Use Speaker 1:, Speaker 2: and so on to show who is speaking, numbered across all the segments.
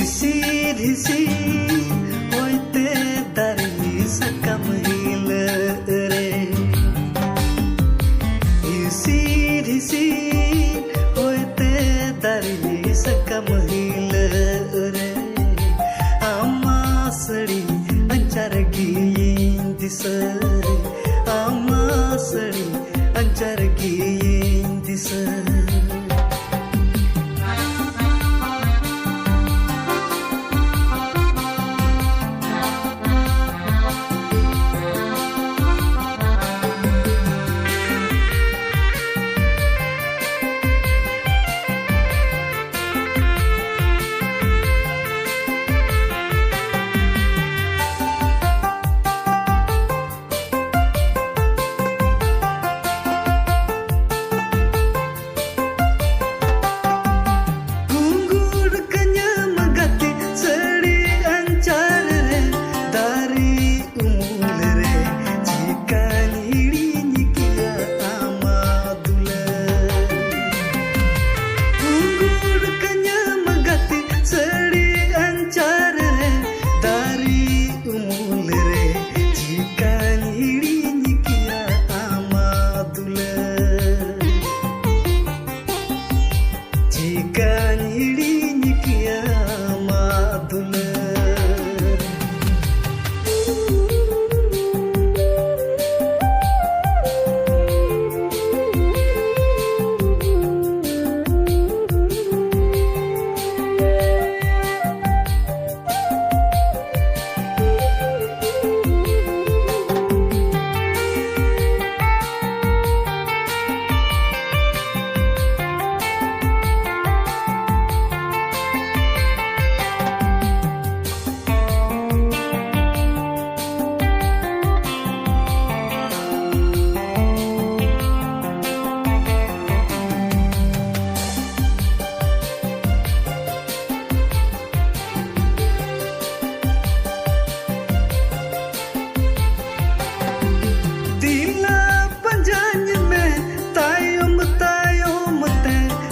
Speaker 1: ढिसी होते दारी सकम हिल रे ढिसी होते दारी सकम हिल रे आमा सड़ी अंचार गियें दिस रे आमा सड़ी अंचार गियें this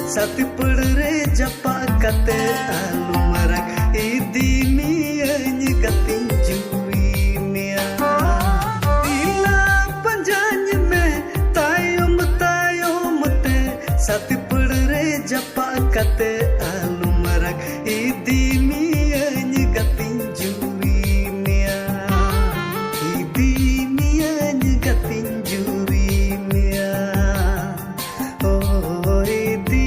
Speaker 1: Sati perdere japa kate alu marak idi mianya katin juri mia ila panjanya me tayo mate sati perdere japa kate alu marak idi mianya katin juri mia idi mianya katin juri mia oh idi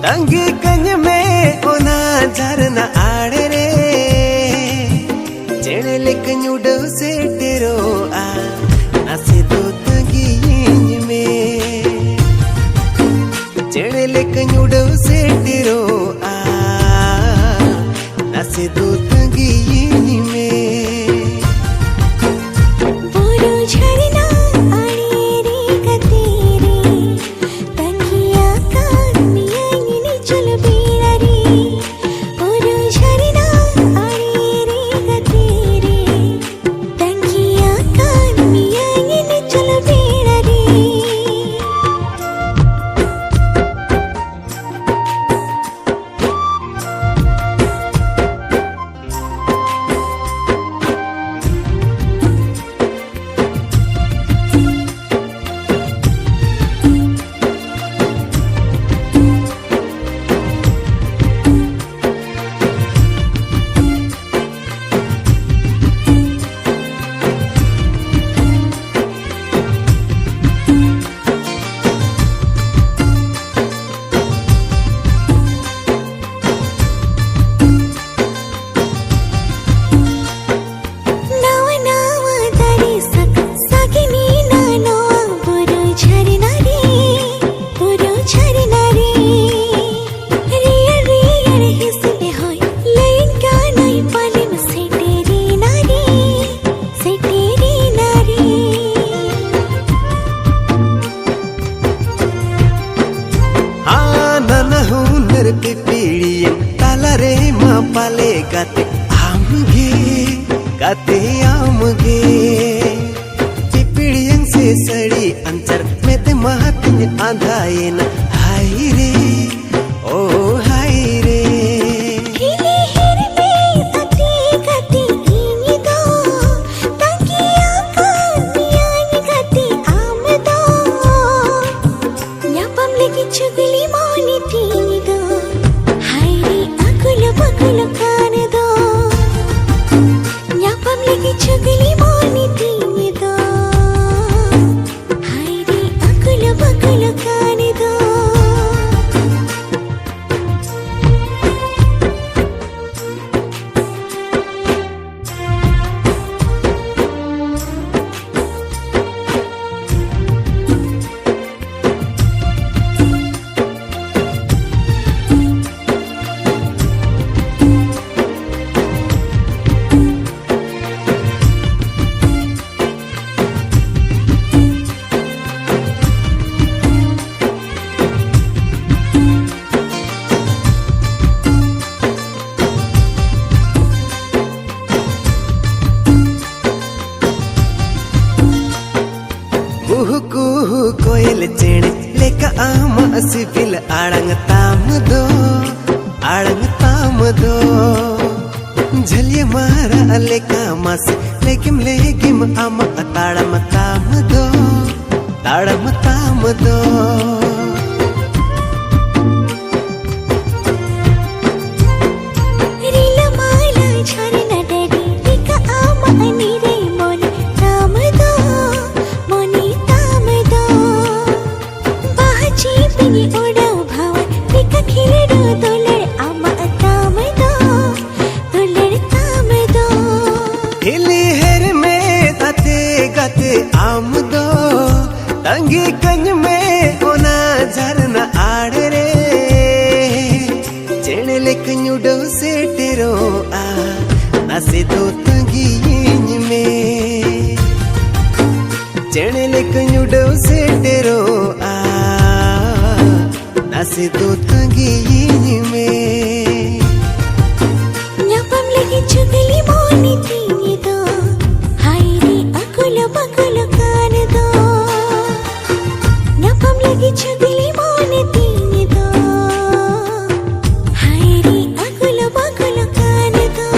Speaker 1: Tangi kanya me ona jarna aade re chene leknyu do se tero a nase do tangi inj me chene leknyu do se tero a nase do tangi inj me puro jharna aade re katere tangiya ka गाते आमगे गाते आमगे पिपिड़ियंग से सड़ी anchor में ते महतिन आंधाए न हाय रे ओ हाय रे
Speaker 2: चुगली मोनी तीनी दो हाय रे अकुल बकुल कान दो न्यापम लगी चुगली मोनी तीनी दो हाय रे अकुल बकुल कान दो
Speaker 1: कुहू कोयल चेणे लेका आम सिविल आड़ंग ताम दो झलिए मारा लेका मास लेकिम आम ताड़म ताम दो आम दो तंगी कंज में ओना झरना आड़ रे चेणे लेकिन उड़ो से टेरो आ नासे दो तंगी इंज में चेणे लेकिन उड़ो से टेरो आ नासे दो तंगी इंज में
Speaker 2: न्यापम लगी चुगली मोनी तीनी दो हाय रे अकुल बकुल कान दो न्यापम लगी चुगली मोनी तीनी दो हाय रे अकुल बकुल कान दो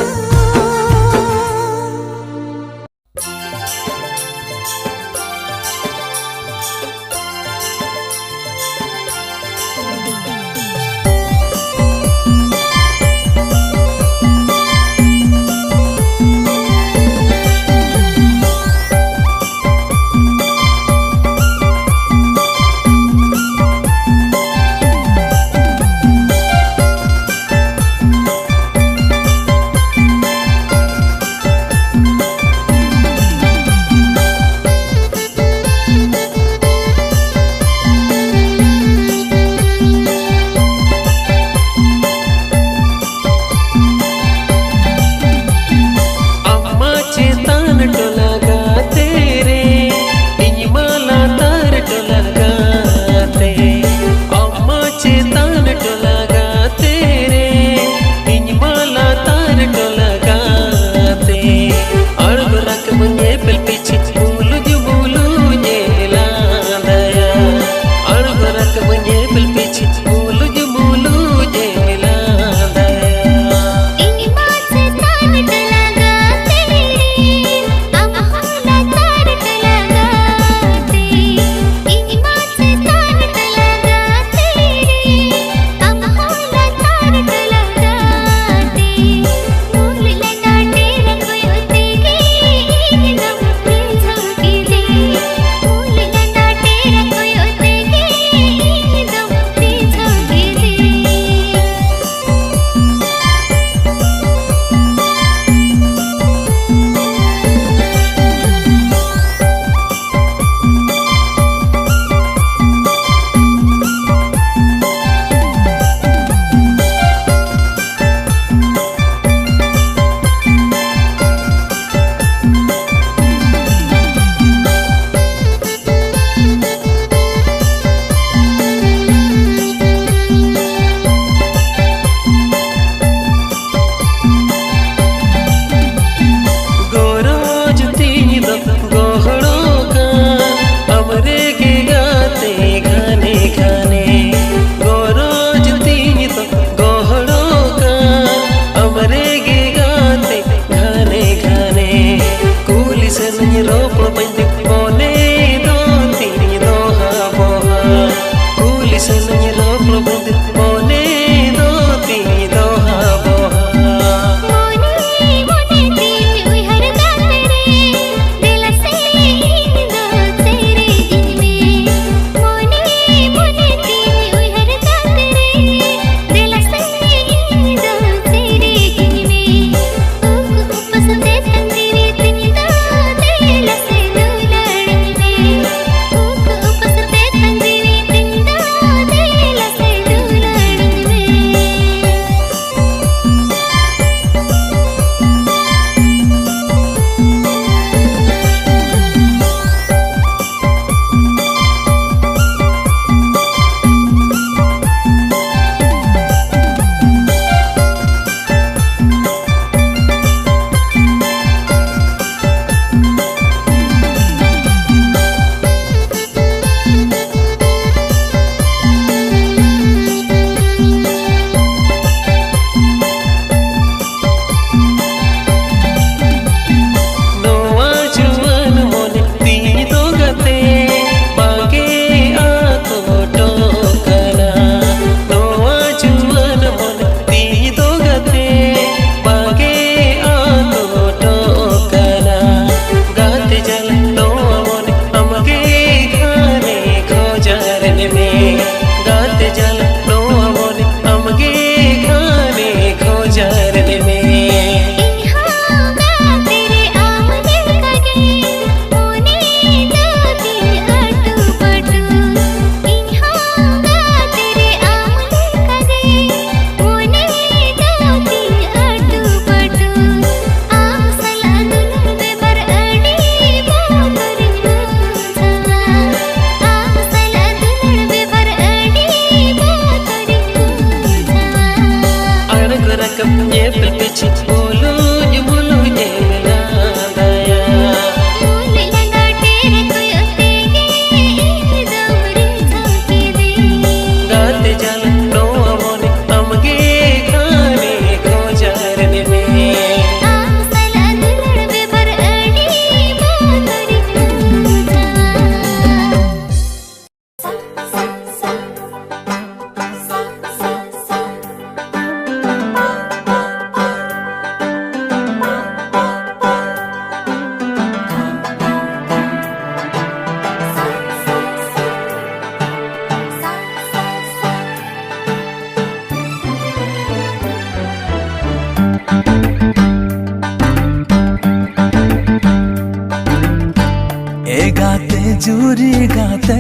Speaker 3: जुरी गाते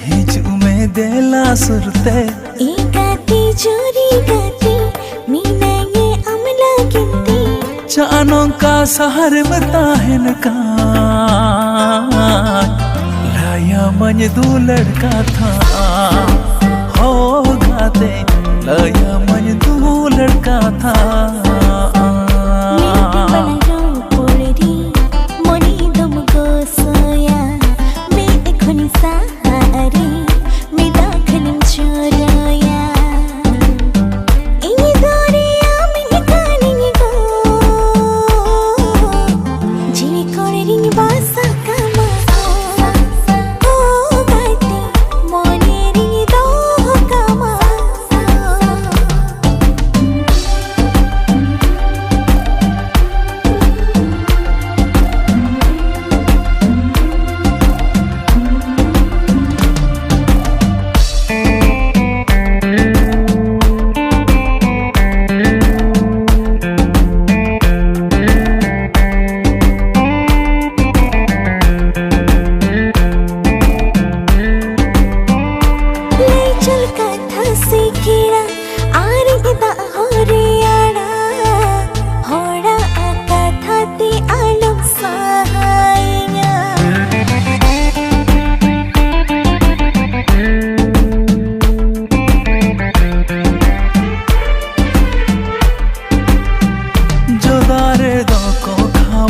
Speaker 3: हिजू में देला सुरते
Speaker 2: गाती जुरी गाती मीना ये अमला गिनती
Speaker 3: चानों का सहर बताहन का लाया मन दू लड़का था हो गाते लाया मन दू लड़का था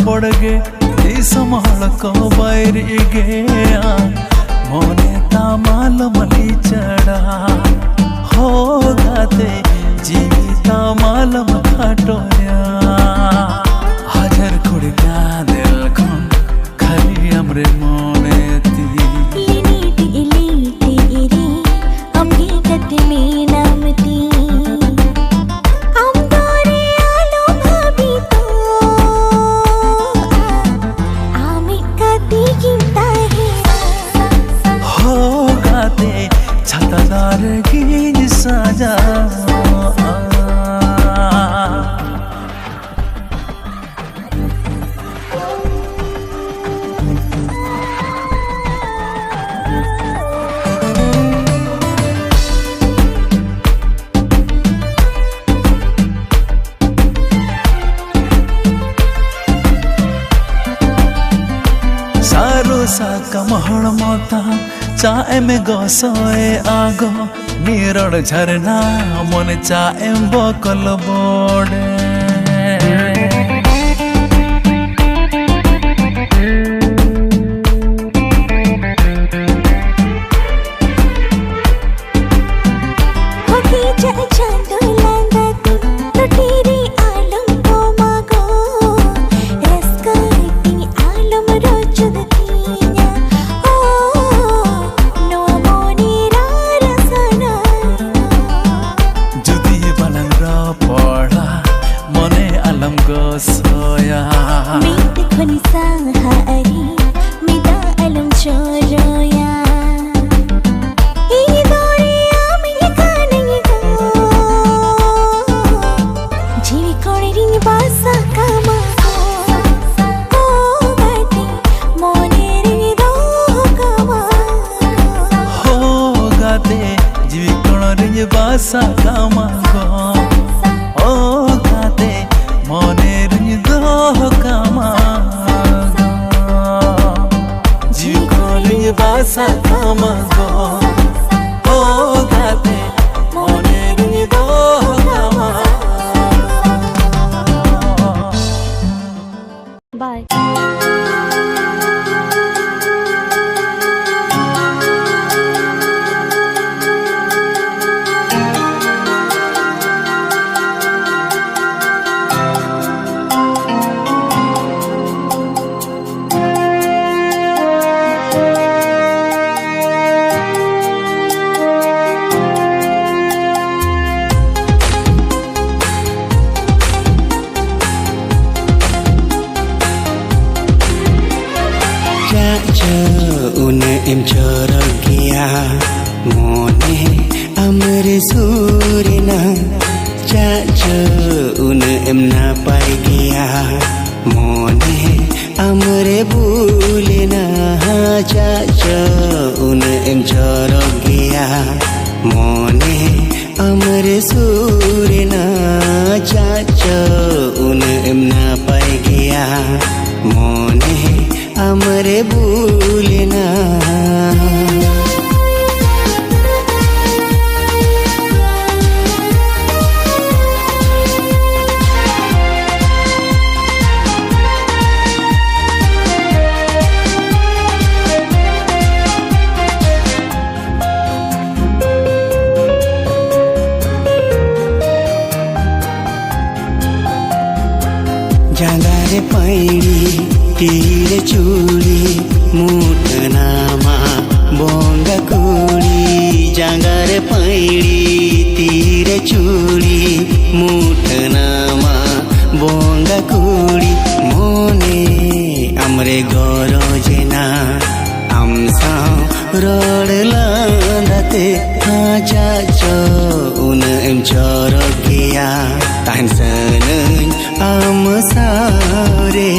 Speaker 3: बड़गे संभाल को बैरी गया मोने तामाल मली चढ़ा हो गाते जीविता माल मखाटोया हाजर खुड़गा दिल खन खाली हमरे मोने ती
Speaker 2: लीटी री हमकी गति में नामती
Speaker 3: छतादार गीत साजा सारो सा कमहड़ मोता चाय में गोसोए आगो नीरड़ झरना मन चाय बकल बोड़े सोया
Speaker 2: मीत खुनी सहारी मिदा अलम चोरोया ये दोरिया में ये गाने गो जीवी कोड़ी रिंग बासा कामा ओ गाते मोने रिंग दो कामा
Speaker 3: हो गाते जीवी कोड़ी रिंग बासा कामा ओ गाते मोने रिंग दो कामा जीवी कोड़ी रिंग बासा कामा ओ गाते मोने रिंग दो कामा
Speaker 2: bye
Speaker 1: em chorokia mone amre surina chacho un em na pai kia mone amre bulena caca un em corok gaya mone amre surena caca un em napai gaya mone amre bulena Jangare paidi tire chuli mutanama bonga kuri jangare paidi tire chuli mutanama bonga kuri mone amre goro jena amsa rodlandate haja un em chorokia tan saneng amsare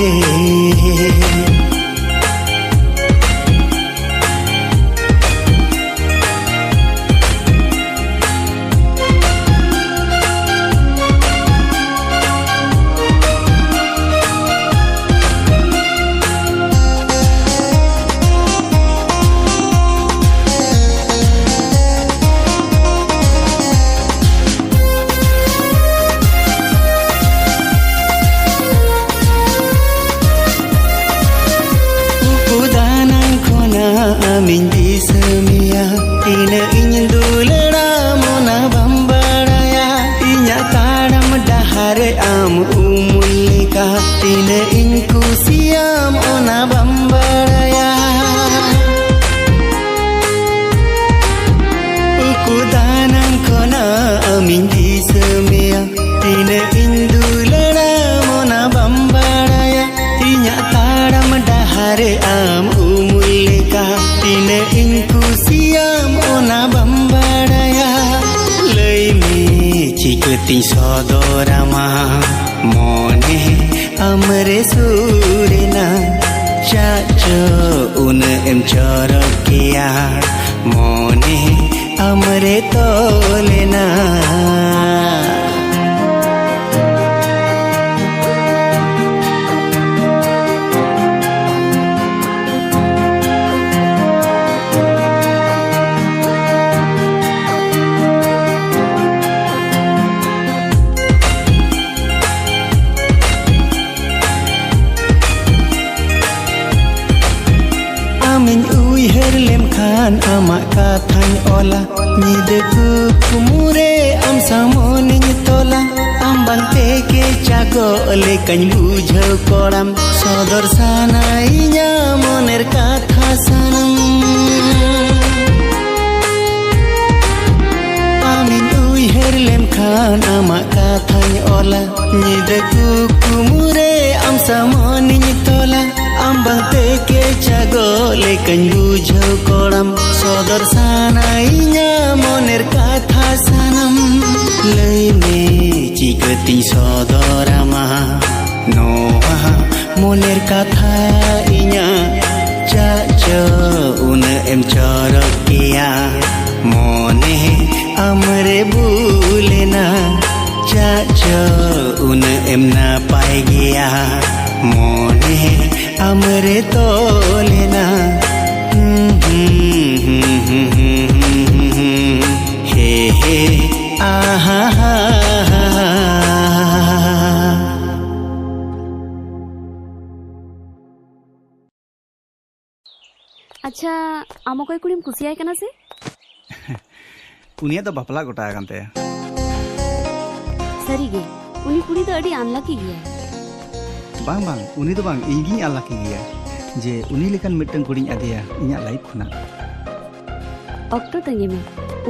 Speaker 1: Amin di semia ina ingin dulera mona bambaraya inya kadam dahare am umulika ina inku siam ona bambaraya ukudanan kona amin di semia ina indulera mona bambaraya inya kadam dahare am umulika ina inku siam ona bambaraya lei me chikati sodorama mone amre surena caca un em chorokia mone amre tolena Amin uihar lem khan amak kathany ola nyideku kumure am samoning tola ambang teke jago lekany bujhau koram sodor sanainya moner katha sanam Amin uihar lem khan amak kathany ola nyideku kumure am samoning tola ambang teke jago lekany bujhau koram sodor sanainya moner katha sanam lei me chikati sodorama noa moner katha inya caca un em chorokia mone amre bulena caca un em napai gaya mone amre tolena he he aha
Speaker 4: अच्छा आम कोई कुड़ीम कुसियाय कना से
Speaker 3: उनिया तो बापला गोटा आगन ते
Speaker 4: सरी गे उनी कुड़ी तो अड़ी अनलकी गया
Speaker 3: bang bang uni do bang igi alaki gaya je uni lekan mittang kuring adia inya life khuna
Speaker 4: okto tangi me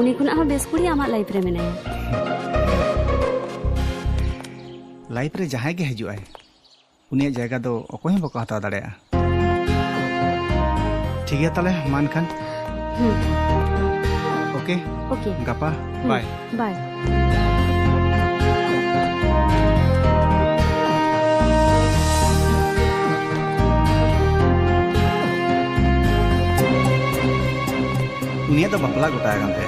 Speaker 4: uni kuna ha bes kuri ama life re menaya
Speaker 3: life re jahay ge hiju ay uni jayga do okoy bako hata darea ठीक है ताले मान खान okay
Speaker 4: okay
Speaker 3: गपा bye
Speaker 4: bye
Speaker 3: उनिया तो बापला गोटा आगन ते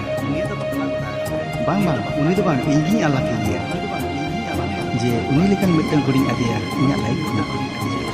Speaker 3: बांग बांग उनी तो बांग इंगी आलाकी गिया जे उनी लेकिन मिट्टन कुड़ी आदिया इन्या लाइफ खुना